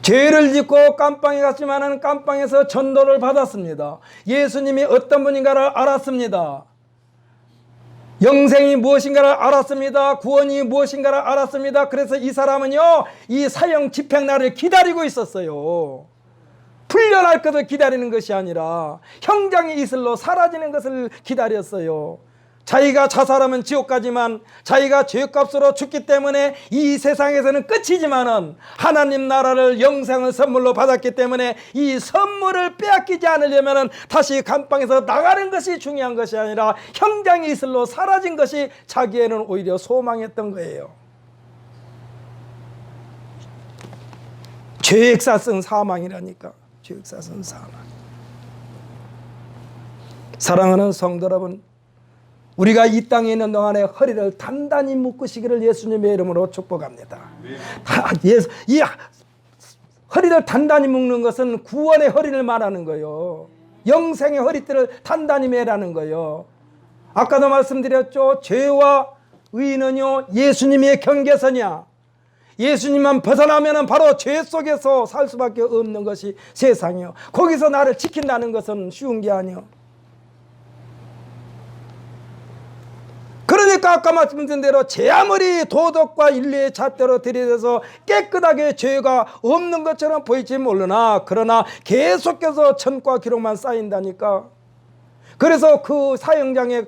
죄를 짓고 깜빵에 갔지만은 깜빵에서 전도를 받았습니다. 예수님이 어떤 분인가를 알았습니다. 영생이 무엇인가를 알았습니다. 구원이 무엇인가를 알았습니다. 그래서 이 사람은요, 이 사형 집행날을 기다리고 있었어요. 풀려날 것을 기다리는 것이 아니라 형장의 이슬로 사라지는 것을 기다렸어요. 자기가 자살하면 지옥 가지만 자기가 죄값으로 죽기 때문에 이 세상에서는 끝이지만은 하나님 나라를 영생을 선물로 받았기 때문에 이 선물을 빼앗기지 않으려면은 다시 감방에서 나가는 것이 중요한 것이 아니라 형장의 이슬로 사라진 것이 자기에는 오히려 소망했던 거예요. 죄액사성 사망이라니까. 죄액사성 사망. 사랑하는 성도 여러분, 우리가 이 땅에 있는 동안에 허리를 단단히 묶으시기를 예수님의 이름으로 축복합니다. 이 허리를 단단히 묶는 것은 구원의 허리를 말하는 거예요. 영생의 허리띠를 단단히 매라는 거예요. 아까도 말씀드렸죠. 죄와 의는요 예수님의 경계선이야. 예수님만 벗어나면 바로 죄 속에서 살 수밖에 없는 것이 세상이요. 거기서 나를 지킨다는 것은 쉬운 게 아니요. 그러니까 아까 말씀드린 대로 제 아무리 도덕과 인류의 잣대로 들이대서 깨끗하게 죄가 없는 것처럼 보일지 모르나 그러나 계속해서 천과 기록만 쌓인다니까. 그래서 그 사형장에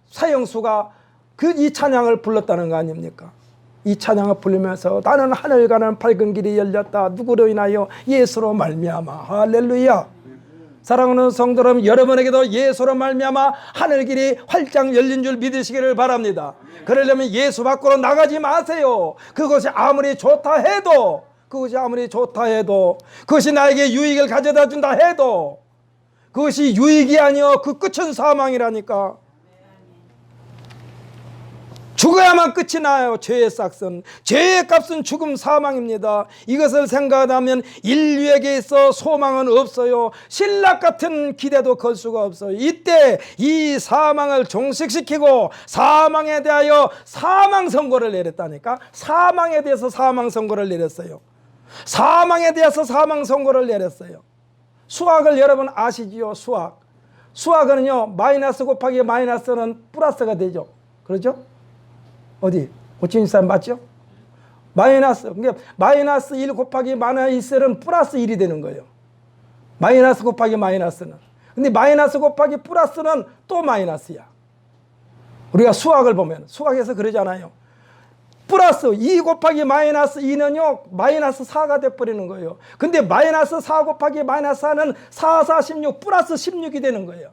사형수가 이 찬양을 불렀다는 거 아닙니까? 이 찬양을 부르면서 나는 하늘 가는 밝은 길이 열렸다. 누구로 인하여? 예수로 말미암아. 할렐루야. 사랑하는 성도 여러분, 여러분에게도 예수로 말미암아 하늘길이 활짝 열린 줄 믿으시기를 바랍니다. 그러려면 예수 밖으로 나가지 마세요. 그것이 아무리 좋다 해도 그것이 나에게 유익을 가져다 준다 해도 그것이 유익이 아니요 그 끝은 사망이라니까. 죽어야만 끝이 나요. 죄의 싹은. 죄의 값은 죽음 사망입니다. 이것을 생각하면 인류에게 있어 소망은 없어요. 신락 같은 기대도 걸 수가 없어요. 이때 이 사망을 종식시키고 사망에 대하여 사망 선고를 내렸다니까. 사망에 대해서 사망 선고를 내렸어요. 사망에 대해서 사망 선고를 내렸어요. 수학을 여러분 아시지요? 수학은요 마이너스 곱하기 마이너스는 플러스가 되죠. 그렇죠? 어디? 오천일산 맞죠? 그러니까 마이너스 1 곱하기 마이너스 1은 플러스 1이 되는 거예요. 마이너스 곱하기 마이너스는. 근데 마이너스 곱하기 플러스는 또 마이너스야. 우리가 수학을 보면, 수학에서 그러잖아요. 플러스 2 곱하기 마이너스 2는요, 마이너스 4가 돼버리는 거예요. 근데 마이너스 4 곱하기 마이너스 4는 4, 4, 16, 플러스 16이 되는 거예요.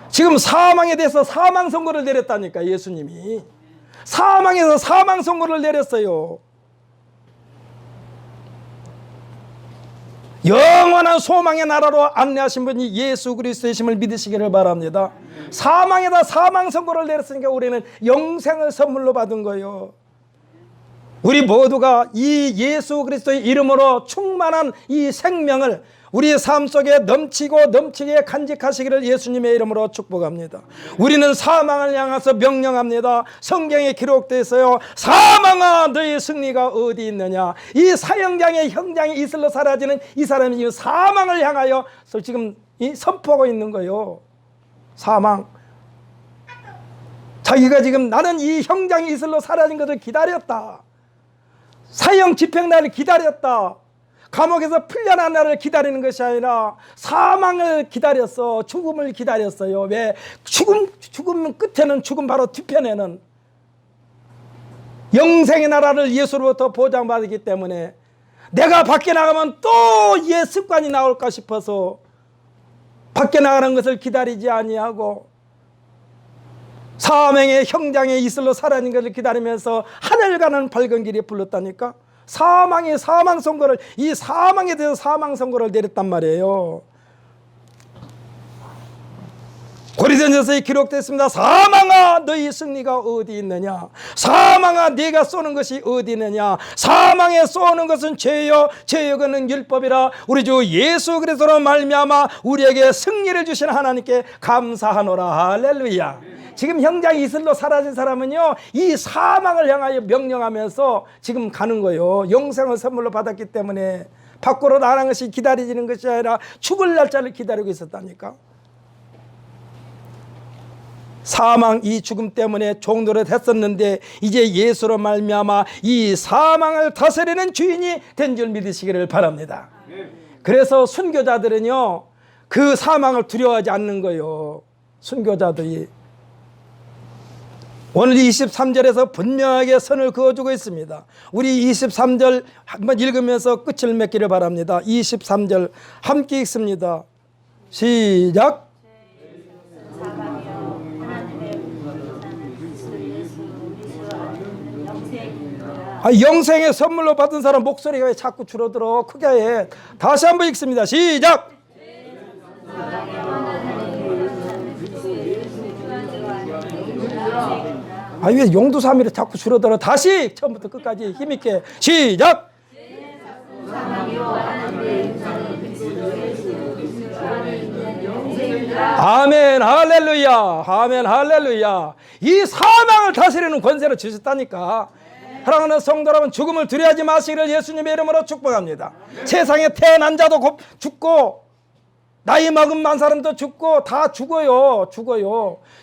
지금 사망에 대해서 사망 선고를 내렸다니까, 예수님이. 사망에서 사망 선고를 내렸어요. 영원한 소망의 나라로 안내하신 분이 예수 그리스도이심을 믿으시기를 바랍니다. 사망에다 사망 선고를 내렸으니까 우리는 영생을 선물로 받은 거예요. 우리 모두가 이 예수 그리스도의 이름으로 충만한 이 생명을 우리의 삶 속에 넘치고 넘치게 간직하시기를 예수님의 이름으로 축복합니다. 우리는 사망을 향해서 명령합니다. 성경에 기록되어 있어요. 사망아 너의 승리가 어디 있느냐. 이 사형장의 형장이 이슬로 사라지는 이 사람이 지금 사망을 향하여 지금 선포하고 있는 거예요. 사망. 자기가 지금 나는 이 형장이 이슬로 사라진 것을 기다렸다. 사형 집행날을 기다렸다. 감옥에서 풀려난 날을 기다리는 것이 아니라 사망을 기다렸어. 죽음을 기다렸어요. 왜? 죽음 끝에는 죽음 바로 뒤편에는 영생의 나라를 예수로부터 보장받았기 때문에 내가 밖에 나가면 또 옛 습관이 나올까 싶어서 밖에 나가는 것을 기다리지 아니하고 사망의 형장의 이슬로 사라진 것을 기다리면서 하늘 가는 밝은 길에 불렀다니까. 사망의 사망 선고를, 이 사망에 대해서 사망 선고를 내렸단 말이에요. 고린도전서에 기록됐습니다. 사망아 너희 승리가 어디 있느냐? 사망아 네가 쏘는 것이 어디 있느냐? 사망에 쏘는 것은 죄요 죄요 그는 율법이라. 우리 주 예수 그리스도로 말미암아 우리에게 승리를 주신 하나님께 감사하노라. 할렐루야. 지금 형장 이슬로 사라진 사람은요, 이 사망을 향하여 명령하면서 지금 가는 거예요. 영생을 선물로 받았기 때문에 밖으로 나가는 것이 기다리지는 것이 아니라 죽을 날짜를 기다리고 있었다니까. 사망, 이 죽음 때문에 종노릇 했었는데 이제 예수로 말미암아 이 사망을 다스리는 주인이 된 줄 믿으시기를 바랍니다. 그래서 순교자들은요, 그 사망을 두려워하지 않는 거예요. 순교자들이 오늘 23절에서 분명하게 선을 그어주고 있습니다. 우리 23절 한번 읽으면서 끝을 맺기를 바랍니다. 23절 함께 읽습니다. 시작. 영생의 선물로 받은 사람 목소리가 왜 자꾸 줄어들어? 크게 해. 다시 한번 읽습니다. 시작. 왜 용두사미를 자꾸 줄어들어? 다시 처음부터 끝까지 힘있게 시작. 아멘 할렐루야. 아멘 할렐루야. 이 사망을 다스리는 권세를 주셨다니까. 사랑하는 성도 여러분, 죽음을 두려워하지 마시기를 예수님의 이름으로 축복합니다. 세상에 태어난 자도 죽고 나이 먹은 만 사람도 죽고 다 죽어요.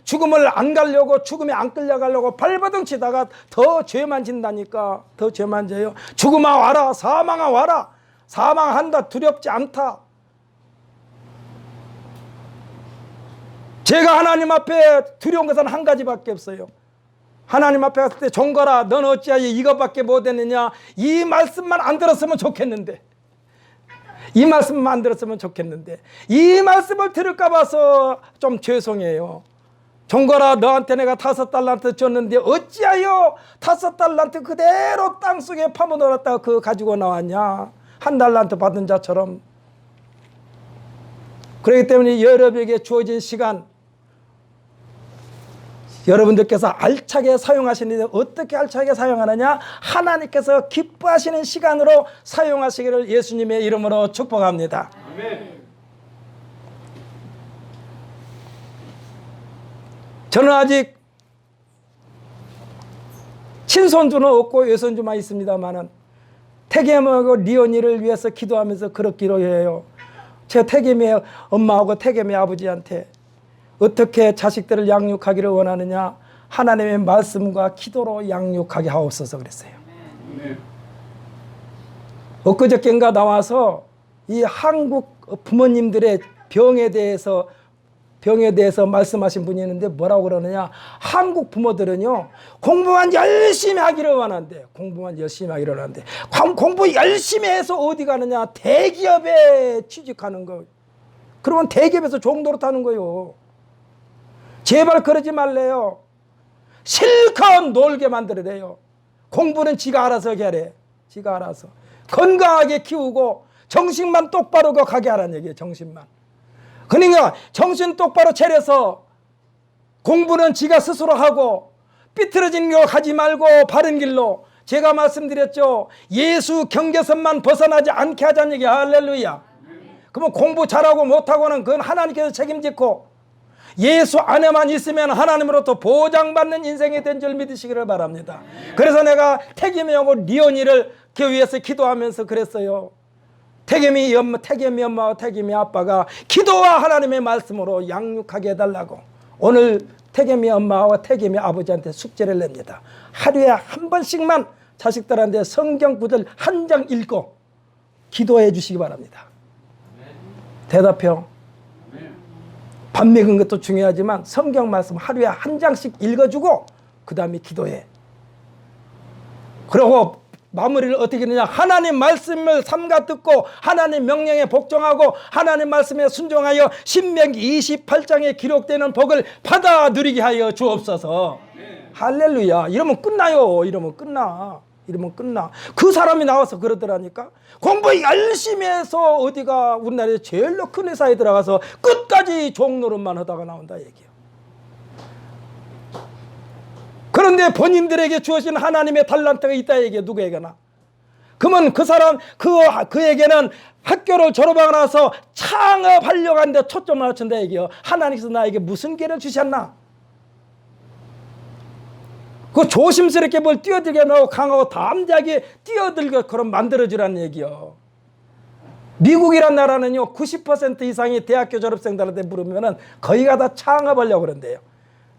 죽음을 안 가려고, 죽음에 안 끌려가려고 발버둥 치다가 더 죄만 진다니까. 더 죄만 져요. 죽음아 와라. 사망아 와라. 사망한다. 두렵지 않다. 제가 하나님 앞에 두려운 것은 한 가지밖에 없어요. 하나님 앞에 갔을 때 종거라 너는 어찌하여 이것밖에 못했느냐. 이 말씀만 안 들었으면 좋겠는데, 이 말씀만 안 들었으면 좋겠는데, 이 말씀을 들을까 봐서 좀 죄송해요. 종거라 너한테 내가 5달란트 줬는데 어찌하여 5달란트 그대로 땅속에 파묻어놨다가 그거 가지고 나왔냐. 1달란트 받은 자처럼. 그렇기 때문에 여러분에게 주어진 시간, 여러분들께서 알차게 사용하시는데 어떻게 알차게 사용하느냐? 하나님께서 기뻐하시는 시간으로 사용하시기를 예수님의 이름으로 축복합니다. 아멘. 저는 아직 친손주는 없고 외손주만 있습니다만은 태겸하고 리온이를 위해서 기도하면서 그렇기로 해요. 제 태겸의 엄마하고 태겸의 아버지한테 어떻게 자식들을 양육하기를 원하느냐? 하나님의 말씀과 기도로 양육하게 하옵소서 그랬어요. 엊그저께인가 나와서 이 한국 부모님들의 병에 대해서 말씀하신 분이 있는데 뭐라고 그러느냐? 한국 부모들은요, 공부만 열심히 하기를 원한대. 공부 열심히 해서 어디 가느냐? 대기업에 취직하는 거. 그러면 대기업에서 종노릇하는 거요. 제발 그러지 말래요. 실컷 놀게 만들어래요. 공부는 지가 알아서 하래. 지가 알아서. 건강하게 키우고 정신만 똑바로 가게 하라는 얘기예요. 정신만. 그러니까 정신 똑바로 차려서 공부는 지가 스스로 하고 삐뚤어진 거 가지 말고 바른 길로. 제가 말씀드렸죠. 예수 경계선만 벗어나지 않게 하자는 얘기. 할렐루야. 그러면 공부 잘하고 못하고는 그건 하나님께서 책임지고 예수 안에만 있으면 하나님으로부터 보장받는 인생이 된 줄 믿으시기를 바랍니다. 그래서 내가 태겸이하고 리온이를 위해서 기도하면서 그랬어요. 태겸이 엄마와 태겸이 아빠가 기도와 하나님의 말씀으로 양육하게 해달라고. 오늘 태겸이 엄마와 태겸이 아버지한테 숙제를 냅니다. 하루에 한 번씩만 자식들한테 성경 구절 한 장 읽고 기도해 주시기 바랍니다. 대답해요. 밥 먹은 것도 중요하지만 성경 말씀 하루에 한 장씩 읽어주고 그 다음에 기도해. 그리고 마무리를 어떻게 하느냐? 하나님 말씀을 삼가 듣고 하나님 명령에 복종하고 하나님 말씀에 순종하여 신명기 28장에 기록되는 복을 받아 누리게 하여 주옵소서. 할렐루야. 이러면 끝나요. 이러면 끝나. 그 사람이 나와서 그러더라니까. 공부 열심히 해서 어디가 우리나라에 제일 큰 회사에 들어가서 끝까지 종노릇만 하다가 나온다 얘기야. 그런데 본인들에게 주어진 하나님의 달란트가 있다 얘기야. 누구에게나. 그러면 그 사람 그에게는 학교를 졸업하고 나서 창업하려고 하는데 초점을 맞춘다 얘기야. 하나님께서 나에게 무슨 기회를 주셨나? 그 조심스럽게 뭘 뛰어들게 하고 강하고 담대하게 뛰어들게 그럼 만들어주라는 얘기요. 미국이란 나라는요 90% 이상이 대학교 졸업생들한테 물으면은 거의가 다 창업하려고 그런대요.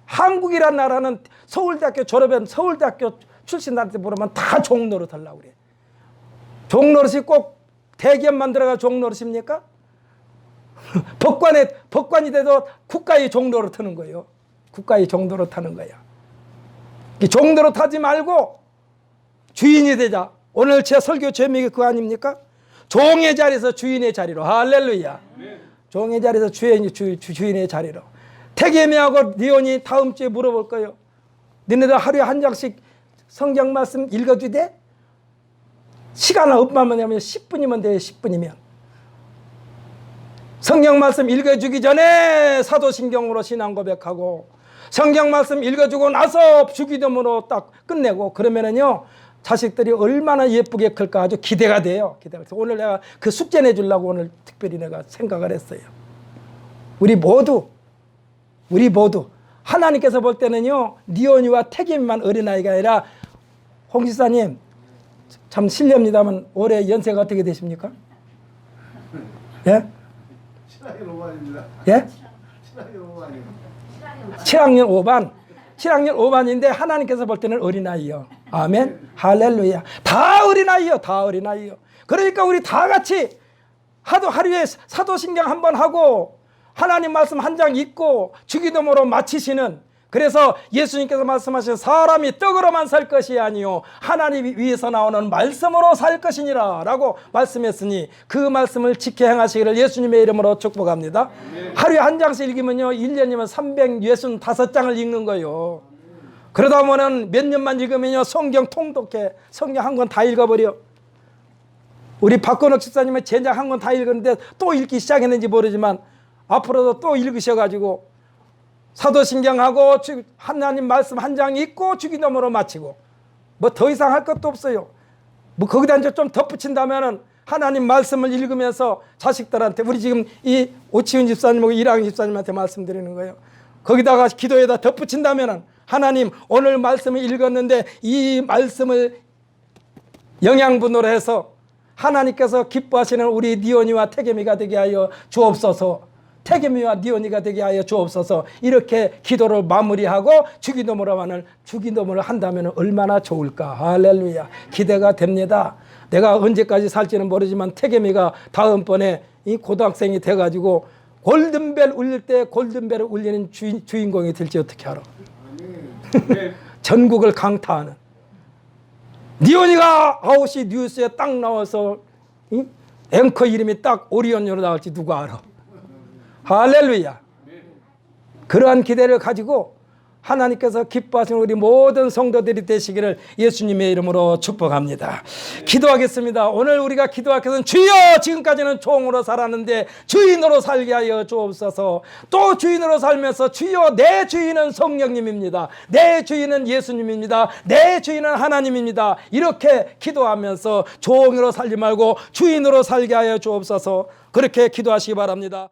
한국이란 나라는 서울대학교 졸업한 서울대학교 출신들한테 물으면 다 종노릇 하려고 그래. 종노릇이 꼭 대기업 만들어가 종노릇입니까? 법관이 돼도 국가의 종노릇 하는 거예요. 국가의 종노릇 하는 거야. 종노릇 하지 말고 주인이 되자. 오늘 제 설교 제목이 그거 아닙니까? 종의 자리에서 주인의 자리로. 할렐루야. 종의 자리에서 주인의 자리로. 태계미하고 리온이 다음 주에 물어볼 거예요. 너네들 하루에 한 장씩 성경 말씀 읽어주대? 시간 얼마면 하면 10분이면 돼요. 10분이면. 성경 말씀 읽어주기 전에 사도신경으로 신앙 고백하고 성경 말씀 읽어주고 나서 주기도문으로 딱 끝내고 그러면은요 자식들이 얼마나 예쁘게 클까 아주 기대가 돼요. 그래서 오늘 내가 그 숙제 내주려고 오늘 특별히 내가 생각을 했어요. 우리 모두 하나님께서 볼 때는요 니온이와 태김만 어린아이가 아니라 홍 지사님 참 실례입니다만 올해 연세가 어떻게 되십니까? 예? 7학년 5반입니다. 예? 7학년 5반입니다. 7학년 5반인데 하나님께서 볼 때는 어린아이요. 아멘. 할렐루야. 다 어린아이요. 그러니까 우리 다 같이 하루에 사도신경 한번 하고 하나님 말씀 한 장 읽고 주기도문으로 마치시는 그래서 예수님께서 말씀하신 사람이 떡으로만 살 것이 아니요 하나님 위에서 나오는 말씀으로 살 것이니라 라고 말씀했으니 그 말씀을 지켜 행하시기를 예수님의 이름으로 축복합니다. 하루에 한 장씩 읽으면요 1년이면 365장을 읽는 거예요. 그러다 보면 몇 년만 읽으면요 성경 통독해. 성경 한 권 다 읽어버려. 우리 박건욱 집사님은 제작 한 권 다 읽었는데 또 읽기 시작했는지 모르지만 앞으로도 또 읽으셔가지고 사도신경하고 하나님 말씀 한 장 읽고 주기도문으로 마치고 뭐 더 이상 할 것도 없어요. 뭐 거기다 이제 좀 덧붙인다면은 하나님 말씀을 읽으면서 자식들한테 우리 지금 이 오치훈 집사님하고 이랑희 집사님한테 말씀드리는 거예요. 거기다가 기도에다 덧붙인다면은 하나님 오늘 말씀을 읽었는데 이 말씀을 영양분으로 해서 하나님께서 기뻐하시는 우리 니온이와 태겸이가 되게 하여 주옵소서. 태겸이와 니온이가 되게 하여 주옵소서. 이렇게 기도를 마무리하고 주기도문을 한다면 얼마나 좋을까. 할렐루야. 기대가 됩니다. 내가 언제까지 살지는 모르지만 태겸이가 다음번에 이 고등학생이 돼가지고 골든벨 울릴 때 골든벨을 울리는 주인공이 될지 어떻게 알아. 전국을 강타하는. 니온이가 9시 뉴스에 딱 나와서 앵커 이름이 딱 오리온으로 나올지 누가 알아. 할렐루야. 그러한 기대를 가지고 하나님께서 기뻐하시는 우리 모든 성도들이 되시기를 예수님의 이름으로 축복합니다. 기도하겠습니다. 오늘 우리가 기도할 것은 주여 지금까지는 종으로 살았는데 주인으로 살게 하여 주옵소서. 또 주인으로 살면서 주여 내 주인은 성령님입니다. 내 주인은 예수님입니다. 내 주인은 하나님입니다. 이렇게 기도하면서 종으로 살지 말고 주인으로 살게 하여 주옵소서. 그렇게 기도하시기 바랍니다.